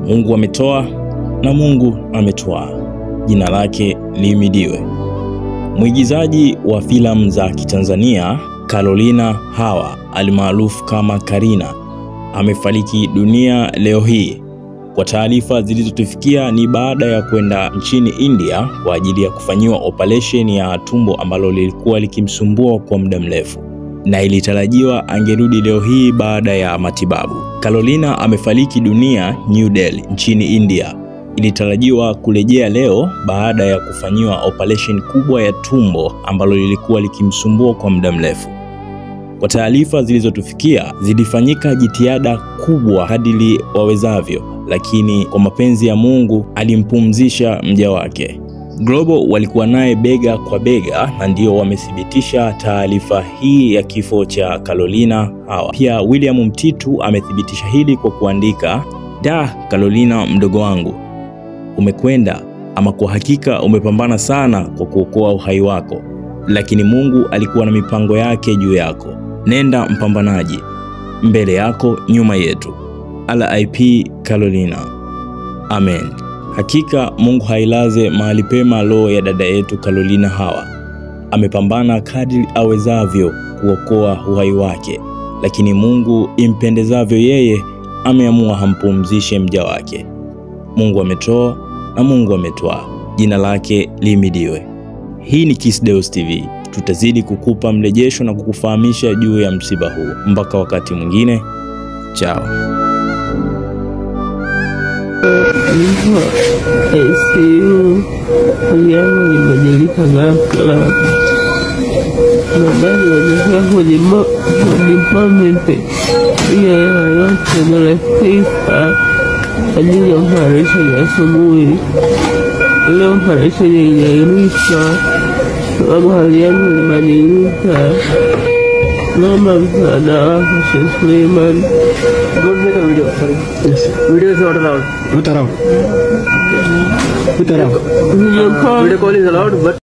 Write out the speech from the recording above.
Mungu ametoa na Mungu ametwaa. Jina lake lihimidiwe. Mwigizaji wa filamu za Kitanzania Carolina Hawa almaarufu kama Karina amefariki dunia leo hii. Kwa taarifa zilizotufikia ni baada ya kwenda nchini India kwa ajili ya kufanyiwa operation ya tumbo ambalo lilikuwa likimsumbua kwa muda mrefu, na ilitarajiwa angerudi leo hii baada ya matibabu. Carolina amefariki dunia New Delhi nchini India. Ilitarajiwa kurejea leo baada ya kufanyiwa operation kubwa ya tumbo ambalo lilikuwa likimsumbua kwa muda mrefu. Kwa taarifa zilizotufikia, zilifanyika jitihada kubwa kadiri wawezavyo, lakini kwa mapenzi ya Mungu alimpumzisha mja wake. Global walikuwa naye bega kwa bega na ndio wamethibitisha taarifa hii ya kifo cha Carolina Hawa. Pia William Mtitu amethibitisha hili kwa kuandika, Carolina mdogo wangu, umekwenda, ama kwa hakika umepambana sana kwa kuokoa uhai wako, lakini Mungu alikuwa na mipango yake juu yako. Nenda mpambanaji, mbele yako nyuma yetu. RIP Carolina. Amen. Hakika Mungu hailaze mahali pema roho ya dada yetu Carolina Hawa. Amepambana kadri awezavyo kuokoa uhai wake, lakini Mungu impendezavyo yeye ameamua hampumzishe mja wake. Mungu ametoa na Mungu ametwaa. Jina lake lihimidiwe. Hii ni Kiss Deus TV. Tutazidi kukupa mrejesho na kukufahamisha juu ya msiba huu. Mpaka wakati mwingine. Chao. Yangu imebadilika ghafla. Nadhani wajua kujipamete pia yote nilefika ajili ya operation ya asubuhi. Ile operation iliahirishwa sababu hali yangu ilibadilika. Naomba msaada wako Sheikh Suleiman. Go make a video. Sorry. Yes. Video is not allowed. Not allowed. With allowed. Video call is allowed, but